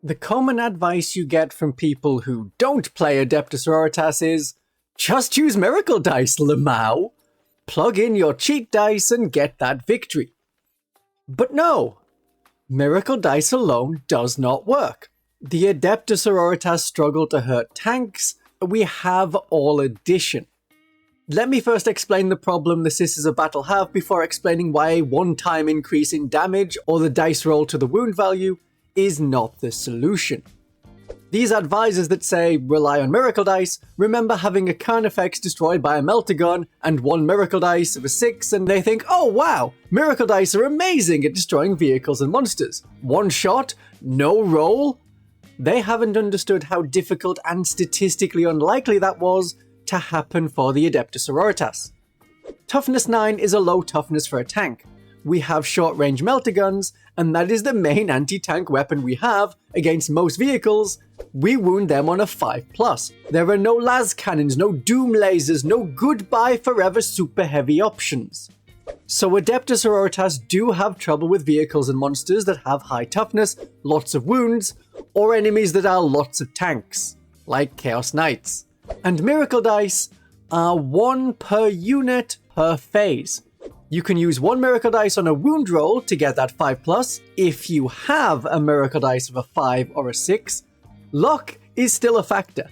The common advice you get from people who don't play Adepta Sororitas is, just use Miracle Dice, Lamau. Plug in your cheat dice and get that victory. But no, Miracle Dice alone does not work. The Adepta Sororitas struggle to hurt tanks, we have all addition. Let me first explain the problem the Sisters of Battle have before explaining why a one-time increase in damage or the dice roll to the wound value is not the solution. These advisors that say rely on Miracle Dice remember having a Carnifex destroyed by a Melta gun and one Miracle Dice of a 6, and they think, oh wow, Miracle Dice are amazing at destroying vehicles and monsters. One shot, no roll? They haven't understood how difficult and statistically unlikely that was to happen for the Adepta Sororitas. Toughness 9 is a low toughness for a tank. We have short-range melta guns, and that is the main anti-tank weapon we have against most vehicles. We wound them on a 5+. There are no las cannons, no doom lasers, no goodbye forever super heavy options. So Adepta Sororitas do have trouble with vehicles and monsters that have high toughness, lots of wounds, or enemies that are lots of tanks, like Chaos Knights. And Miracle Dice are 1 per unit per phase. You can use 1 Miracle Dice on a wound roll to get that 5+. If you have a Miracle Dice of a 5 or a 6, luck is still a factor.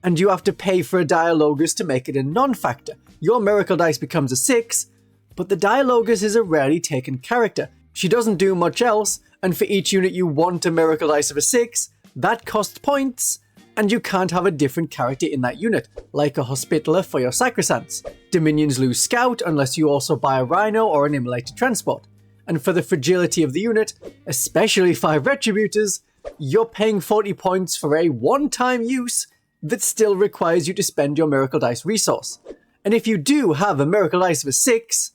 And you have to pay for a Dialogus to make it a non-factor. Your Miracle Dice becomes a 6, but the Dialogus is a rarely taken character. She doesn't do much else, and for each unit you want a Miracle Dice of a 6, that costs points, and you can't have a different character in that unit, like a Hospitaller for your Sacrosants. Dominions lose Scout unless you also buy a Rhino or an Immolated Transport. And for the fragility of the unit, especially 5 Retributors, you're paying 40 points for a one-time use that still requires you to spend your Miracle Dice resource. And if you do have a Miracle Dice of a 6,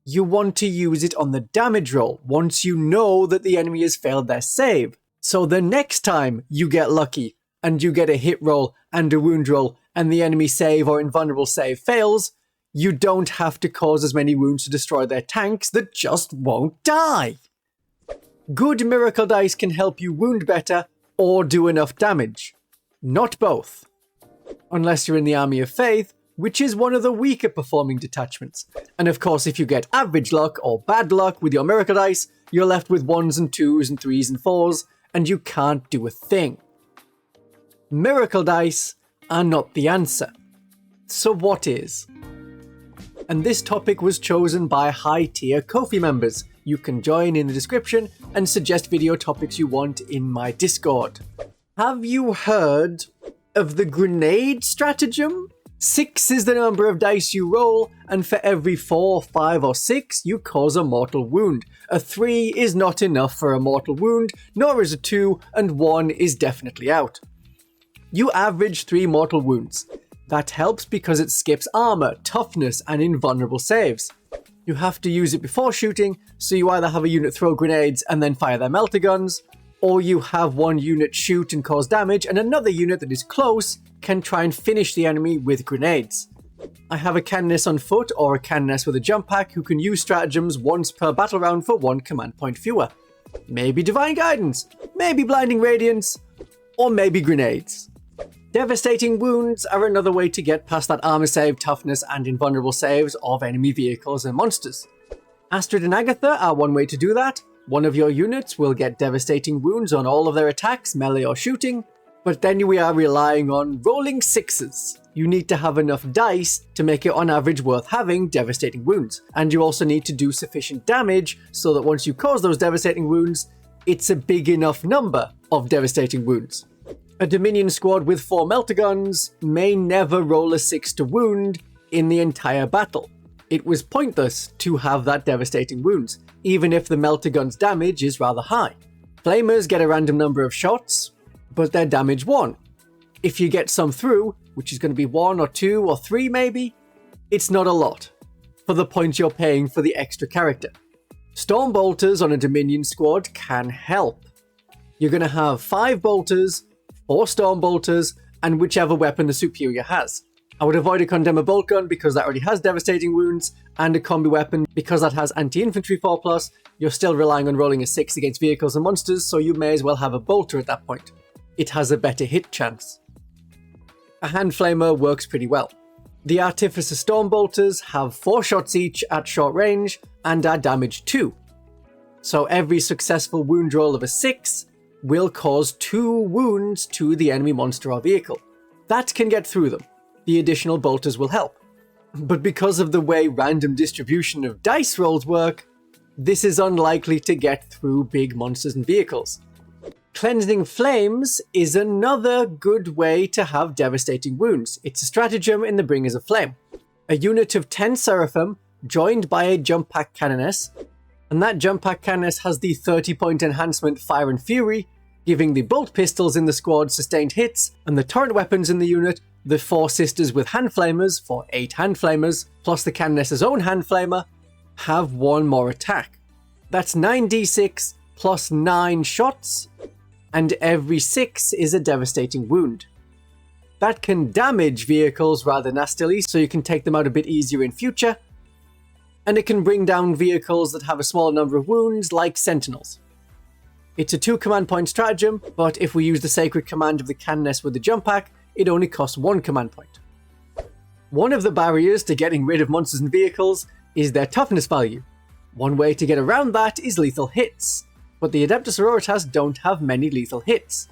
you want to use it on the damage roll once you know that the enemy has failed their save. So the next time you get lucky, and you get a hit roll and a wound roll, and the enemy save or invulnerable save fails, you don't have to cause as many wounds to destroy their tanks that just won't die. Good Miracle Dice can help you wound better or do enough damage. Not both. Unless you're in the Army of Faith, which is one of the weaker performing detachments. And of course, if you get average luck or bad luck with your Miracle Dice, you're left with 1s and 2s and 3s and 4s, and you can't do a thing. Miracle Dice are not the answer. So what is? And this topic was chosen by high-tier Ko-fi members. You can join in the description and suggest video topics you want in my Discord. Have you heard of the grenade stratagem? 6 is the number of dice you roll, and for every 4, 5, or 6, you cause a mortal wound. A 3 is not enough for a mortal wound, nor is a 2, and 1 is definitely out. You average 3 mortal wounds. That helps because it skips armor, toughness, and invulnerable saves. You have to use it before shooting, so you either have a unit throw grenades and then fire their melta guns, or you have one unit shoot and cause damage, and another unit that is close can try and finish the enemy with grenades. I have a Canoness on foot or a Canoness with a jump pack who can use stratagems once per battle round for 1 command point fewer. Maybe Divine Guidance, maybe Blinding Radiance, or maybe grenades. Devastating wounds are another way to get past that armor save, toughness, and invulnerable saves of enemy vehicles and monsters. Astrid and Agatha are one way to do that. One of your units will get devastating wounds on all of their attacks, melee or shooting, but then we are relying on rolling 6s. You need to have enough dice to make it on average worth having devastating wounds, and you also need to do sufficient damage so that once you cause those devastating wounds, it's a big enough number of devastating wounds. A Dominion squad with 4 melta guns may never roll a 6 to wound in the entire battle. It was pointless to have that devastating wounds, even if the melta gun's damage is rather high. Flamers get a random number of shots, but their damage 1. If you get some through, which is going to be 1 or 2 or 3 maybe, it's not a lot for the points you're paying for the extra character. Storm bolters on a Dominion squad can help. You're going to have 5 bolters, 4 storm bolters, and whichever weapon the superior has. I would avoid a Condemner Bolt Gun because that already has devastating wounds, and a combi weapon because that has anti-infantry 4+. You're still relying on rolling a 6 against vehicles and monsters, so you may as well have a bolter at that point. It has a better hit chance. A hand flamer works pretty well. The Artificer Storm Bolters have 4 shots each at short range and are damage 2. So every successful wound roll of a 6 will cause 2 wounds to the enemy monster or vehicle. That can get through them. The additional bolters will help. But because of the way random distribution of dice rolls work, this is unlikely to get through big monsters and vehicles. Cleansing Flames is another good way to have devastating wounds. It's a stratagem in the Bringers of Flame. A unit of 10 Seraphim joined by a jump pack Canoness, and that jump pack Canoness has the 30-point enhancement Fire and Fury, giving the bolt pistols in the squad sustained hits, and the turret weapons in the unit, the 4 sisters with hand flamers for 8 hand flamers, plus the Canoness's own hand flamer, have 1 more attack. That's 9d6 plus 9 shots, and every 6 is a devastating wound. That can damage vehicles rather nastily, so you can take them out a bit easier in future, and it can bring down vehicles that have a small number of wounds, like Sentinels. It's a 2 command point stratagem, but if we use the Sacred Command of the Canoness with the jump pack, it only costs 1 command point. One of the barriers to getting rid of monsters and vehicles is their toughness value. One way to get around that is lethal hits, but the Adepta Sororitas don't have many lethal hits.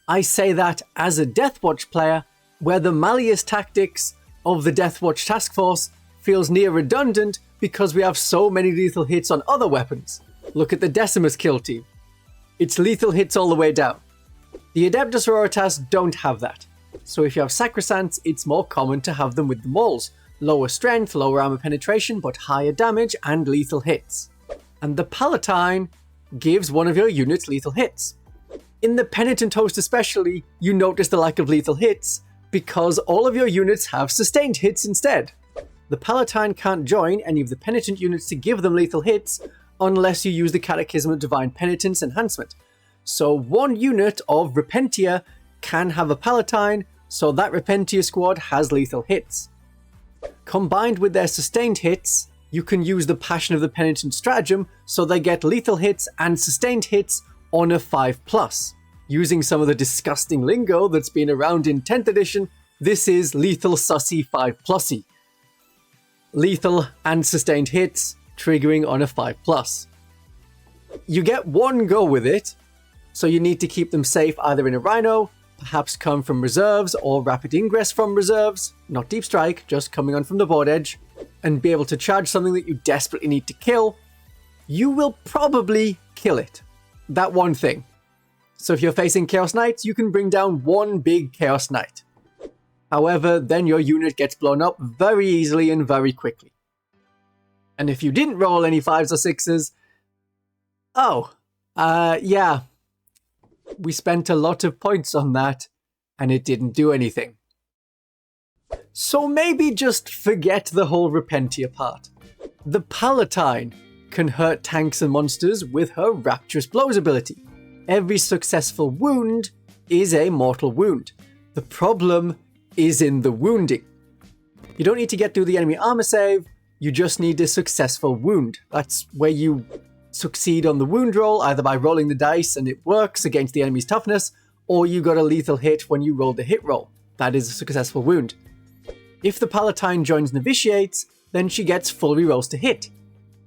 I say that as a Deathwatch player, where the Malleus tactics of the Deathwatch task force feels near redundant because we have so many lethal hits on other weapons. Look at the Decimus kill team. It's lethal hits all the way down. The Adepta Sororitas don't have that. So if you have Sacrosants, it's more common to have them with the Mauls. Lower strength, lower armor penetration, but higher damage and lethal hits. And the Palatine gives one of your units lethal hits. In the Penitent Host especially, you notice the lack of lethal hits because all of your units have sustained hits instead. The Palatine can't join any of the Penitent units to give them lethal hits unless you use the Catechism of Divine Penitence enhancement. So one unit of Repentia can have a Palatine, so that Repentia squad has lethal hits. Combined with their sustained hits, you can use the Passion of the Penitent stratagem so they get lethal hits and sustained hits on a 5+. Using some of the disgusting lingo that's been around in 10th edition, this is Lethal Sussy 5+y. Lethal and sustained hits, triggering on a 5+. You get one go with it, so you need to keep them safe either in a Rhino, perhaps come from reserves or rapid ingress from reserves, not deep strike, just coming on from the board edge, and be able to charge something that you desperately need to kill. You will probably kill it. That one thing. So if you're facing Chaos Knights, you can bring down one big Chaos Knight. However, then your unit gets blown up very easily and very quickly. And if you didn't roll any 5s or 6s, yeah, we spent a lot of points on that, and it didn't do anything. So maybe just forget the whole Repentia part. The Palatine can hurt tanks and monsters with her Rapturous Blows ability. Every successful wound is a mortal wound. The problem is in the wounding. You don't need to get through the enemy armor save, you just need a successful wound. That's where you succeed on the wound roll, either by rolling the dice and it works against the enemy's toughness, or you got a lethal hit when you roll the hit roll. That is a successful wound. If the Palatine joins Novitiates, then she gets full rerolls to hit,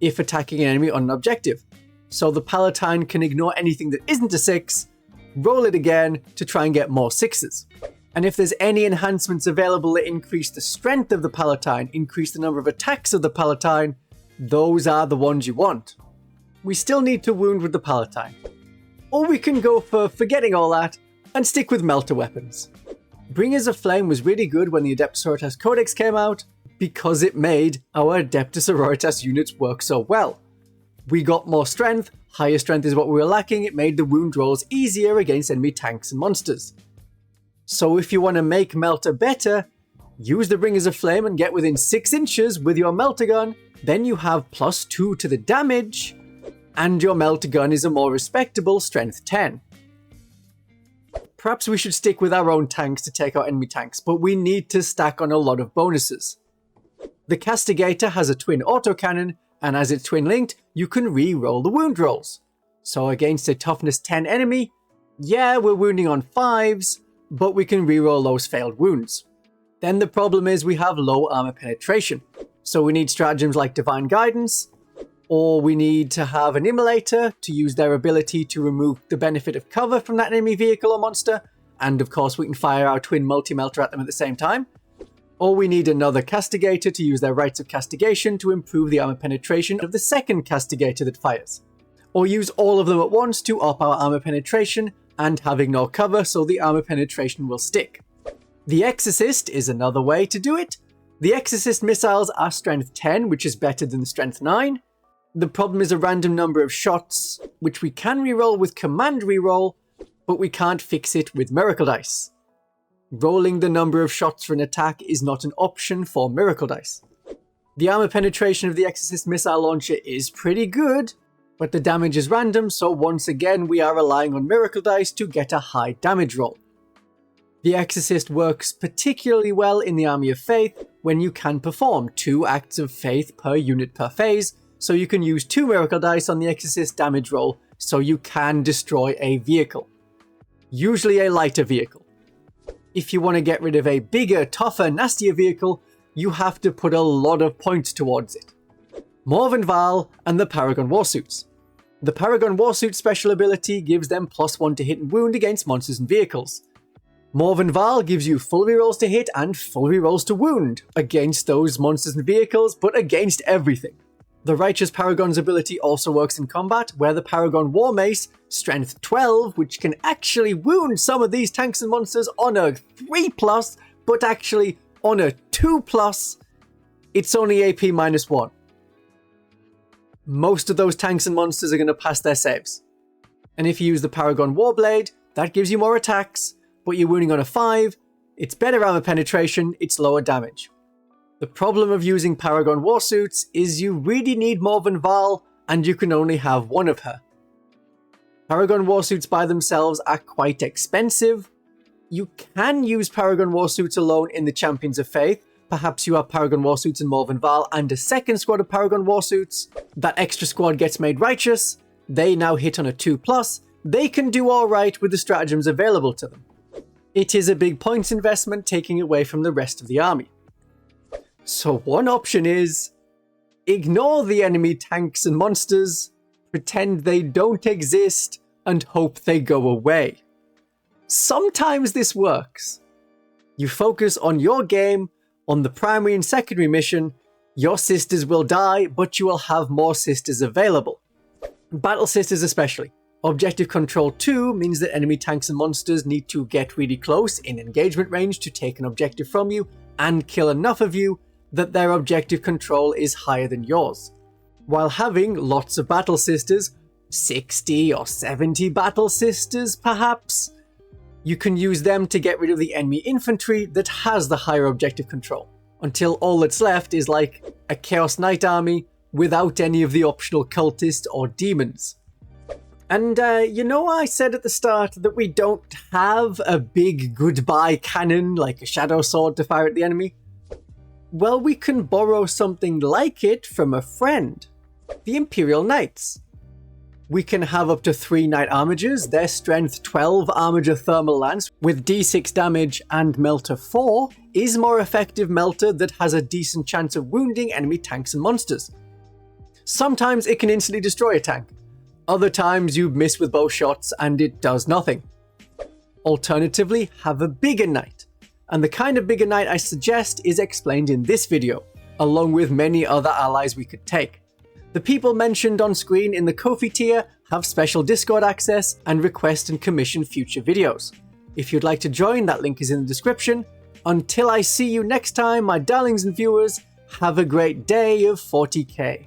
if attacking an enemy on an objective. So the Palatine can ignore anything that isn't a 6, roll it again to try and get more 6s. And if there's any enhancements available that increase the strength of the Palatine, increase the number of attacks of the Palatine, those are the ones you want. We still need to wound with the Palatine. Or we can go for forgetting all that and stick with melta weapons. Bringers of Flame was really good when the Adepta Sororitas Codex came out because it made our Adepta Sororitas units work so well. We got more strength, higher strength is what we were lacking, it made the wound rolls easier against enemy tanks and monsters. So if you want to make melta better, use the Bringers of Flame and get within 6 inches with your melta gun, then you have +2 to the damage, and your melta gun is a more respectable strength 10. Perhaps we should stick with our own tanks to take out enemy tanks, but we need to stack on a lot of bonuses. The Castigator has a twin autocannon, and as it's twin linked, you can re-roll the wound rolls. So against a toughness 10 enemy, yeah, we're wounding on 5s, but we can re-roll those failed wounds. Then the problem is we have low armor penetration, so we need stratagems like Divine Guidance, or we need to have an Immolator to use their ability to remove the benefit of cover from that enemy vehicle or monster, and of course we can fire our twin multi-melter at them at the same time. Or we need another Castigator to use their Rites of Castigation to improve the armor penetration of the second Castigator that fires. Or use all of them at once to up our armor penetration and have ignore cover so the armor penetration will stick. The Exorcist is another way to do it. The Exorcist missiles are strength 10, which is better than strength 9. The problem is a random number of shots, which we can reroll with command reroll, but we can't fix it with miracle dice. Rolling the number of shots for an attack is not an option for miracle dice. The armor penetration of the Exorcist missile launcher is pretty good, but the damage is random, so once again we are relying on miracle dice to get a high damage roll. The Exorcist works particularly well in the Army of Faith when you can perform 2 acts of faith per unit per phase, so you can use 2 miracle dice on the Exorcist damage roll so you can destroy a vehicle. Usually a lighter vehicle. If you want to get rid of a bigger, tougher, nastier vehicle, you have to put a lot of points towards it. Morven Val and the Paragon Warsuits. The Paragon Warsuit special ability gives them +1 to hit and wound against monsters and vehicles. Morven Val gives you full rerolls to hit and full rerolls to wound against those monsters and vehicles, but against everything. The Righteous Paragon's ability also works in combat, where the Paragon War Mace, strength 12, which can actually wound some of these tanks and monsters on a 3+, but actually on a 2+, it's only AP -1. Most of those tanks and monsters are going to pass their saves. And if you use the Paragon Warblade, that gives you more attacks, but you're wounding on a 5, it's better armor penetration, it's lower damage. The problem of using Paragon Warsuits is you really need Morven Val, and you can only have one of her. Paragon Warsuits by themselves are quite expensive. You can use Paragon Warsuits alone in the Champions of Faith. Perhaps you have Paragon Warsuits and Morven Val and a second squad of Paragon Warsuits. That extra squad gets made righteous. They now hit on a 2+. They can do alright with the stratagems available to them. It is a big points investment taking away from the rest of the army. So one option is ignore the enemy tanks and monsters, pretend they don't exist, and hope they go away. Sometimes this works. You focus on your game, on the primary and secondary mission, your sisters will die, but you will have more sisters available. Battle sisters especially. Objective Control 2 means that enemy tanks and monsters need to get really close in engagement range to take an objective from you and kill enough of you that their objective control is higher than yours. While having lots of battle sisters, 60 or 70 battle sisters perhaps, you can use them to get rid of the enemy infantry that has the higher objective control, until all that's left is like a Chaos Knight army without any of the optional cultists or demons. And you know, I said at the start that we don't have a big goodbye cannon like a shadow sword to fire at the enemy? Well, we can borrow something like it from a friend. The Imperial Knights. We can have up to 3 Knight Armigers, their strength 12 Armiger Thermal Lance with D6 damage and Melta 4 is more effective Melta that has a decent chance of wounding enemy tanks and monsters. Sometimes it can instantly destroy a tank. Other times you miss with bow shots and it does nothing. Alternatively, have a bigger knight. And the kind of bigger knight I suggest is explained in this video, along with many other allies we could take. The people mentioned on screen in the Ko-fi tier have special Discord access and request and commission future videos. If you'd like to join, that link is in the description. Until I see you next time, my darlings and viewers, have a great day of 40k.